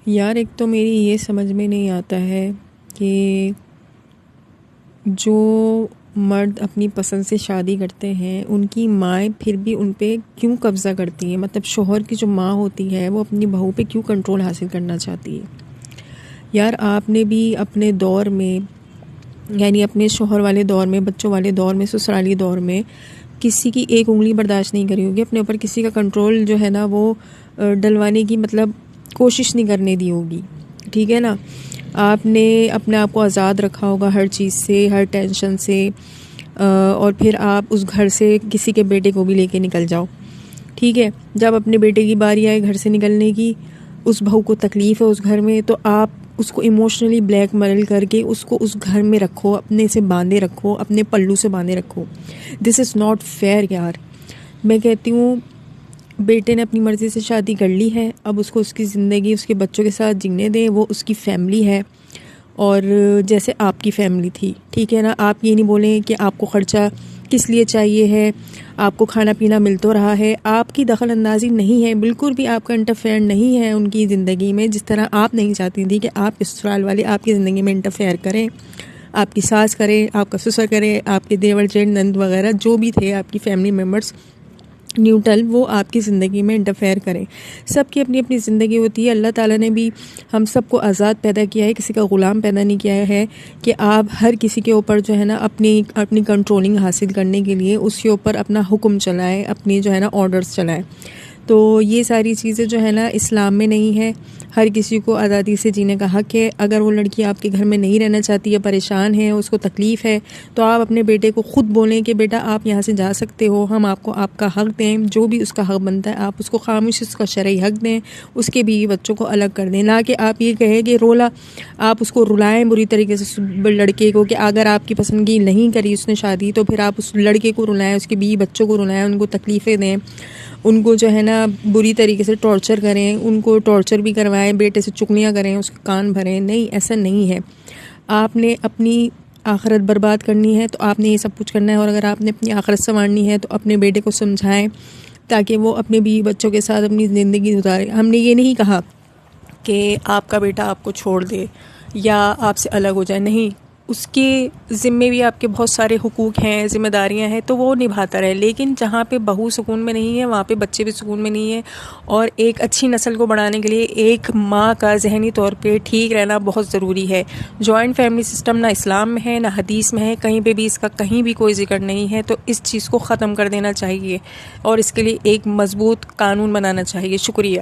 یار ایک تو میری یہ سمجھ میں نہیں آتا ہے کہ جو مرد اپنی پسند سے شادی کرتے ہیں ان کی مائیں پھر بھی ان پہ کیوں قبضہ کرتی ہیں. مطلب شوہر کی جو ماں ہوتی ہے وہ اپنی بہو پہ کیوں کنٹرول حاصل کرنا چاہتی ہے. یار آپ نے بھی اپنے دور میں، یعنی اپنے شوہر والے دور میں، بچوں والے دور میں، سسرالی دور میں کسی کی ایک انگلی برداشت نہیں کری ہوگی، اپنے اوپر کسی کا کنٹرول جو ہے نا وہ ڈلوانے کی مطلب کوشش نہیں کرنے دی ہوگی. ٹھیک ہے نا. آپ نے اپنے آپ کو آزاد رکھا ہوگا ہر چیز سے، ہر ٹینشن سے، اور پھر آپ اس گھر سے کسی کے بیٹے کو بھی لے کے نکل جاؤ. ٹھیک ہے. جب اپنے بیٹے کی باری آئے گھر سے نکلنے کی، اس بہو کو تکلیف ہے اس گھر میں، تو آپ اس کو ایموشنلی بلیک میل کر کے اس کو اس گھر میں رکھو، اپنے سے باندھے رکھو، اپنے پلو سے باندھے رکھو. دس از ناٹ فیئر یار. میں کہتی ہوں بیٹے نے اپنی مرضی سے شادی کر لی ہے، اب اس کو اس کی زندگی اس کے بچوں کے ساتھ جینے دیں. وہ اس کی فیملی ہے اور جیسے آپ کی فیملی تھی. ٹھیک ہے نا. آپ یہ نہیں بولیں کہ آپ کو خرچہ کس لیے چاہیے ہے، آپ کو کھانا پینا مل تو رہا ہے. آپ کی دخل اندازی نہیں ہے، بالکل بھی آپ کا انٹرفیئر نہیں ہے ان کی زندگی میں، جس طرح آپ نہیں چاہتی تھی کہ آپ کے سسرال والے آپ کی زندگی میں انٹرفیئر کریں. آپ کی ساس کرے، آپ کا سسر کرے، آپ کے دیور جیٹھ نند وغیرہ جو بھی تھے آپ کی فیملی ممبرس نیوٹرل، وہ آپ کی زندگی میں انٹرفیئر کریں. سب کی اپنی اپنی زندگی ہوتی ہے. اللہ تعالیٰ نے بھی ہم سب کو آزاد پیدا کیا ہے، کسی کا غلام پیدا نہیں کیا ہے کہ آپ ہر کسی کے اوپر جو ہے نا اپنی کنٹرولنگ حاصل کرنے کے لیے اس کے اوپر اپنا حکم چلائیں، اپنی جو ہے نا آرڈرز چلائیں. تو یہ ساری چیزیں جو ہے نا اسلام میں نہیں ہے. ہر کسی کو آزادی سے جینے کا حق ہے. اگر وہ لڑکی آپ کے گھر میں نہیں رہنا چاہتی ہے، پریشان ہے، اس کو تکلیف ہے، تو آپ اپنے بیٹے کو خود بولیں کہ بیٹا آپ یہاں سے جا سکتے ہو، ہم آپ کو آپ کا حق دیں، جو بھی اس کا حق بنتا ہے آپ اس کو خاموشی اس کا شرعی حق دیں، اس کے بیوی بچوں کو الگ کر دیں. نہ کہ آپ یہ کہیں کہ آپ اس کو رلائیں بری طریقے سے لڑکے کو، کہ اگر آپ کی پسند کی نہیں کری اس نے شادی تو پھر آپ اس لڑکے کو رلائیں، اس کی بیوی بچوں کو رلائیں، ان کو تکلیفیں دیں، ان کو جو ہے نا بری طریقے سے ٹارچر کریں، ان کو ٹارچر بھی کروائیں، بیٹے سے چغلیاں کریں، اس کے کان بھریں. نہیں، ایسا نہیں ہے. آپ نے اپنی آخرت برباد کرنی ہے تو آپ نے یہ سب کچھ کرنا ہے، اور اگر آپ نے اپنی آخرت سنوارنی ہے تو اپنے بیٹے کو سمجھائیں تاکہ وہ اپنے بیوی بچوں کے ساتھ اپنی زندگی گزارے. ہم نے یہ نہیں کہا کہ آپ کا بیٹا آپ کو چھوڑ دے یا آپ سے الگ ہو جائے. نہیں، اس کے ذمے بھی آپ کے بہت سارے حقوق ہیں، ذمہ داریاں ہیں، تو وہ نبھاتا رہے. لیکن جہاں پہ بہو سکون میں نہیں ہے وہاں پہ بچے بھی سکون میں نہیں ہیں. اور ایک اچھی نسل کو بڑھانے کے لیے ایک ماں کا ذہنی طور پہ ٹھیک رہنا بہت ضروری ہے. جوائنٹ فیملی سسٹم نہ اسلام میں ہے نہ حدیث میں ہے، کہیں پہ بھی اس کا کہیں بھی کوئی ذکر نہیں ہے. تو اس چیز کو ختم کر دینا چاہیے اور اس کے لیے ایک مضبوط قانون بنانا چاہیے. شکریہ.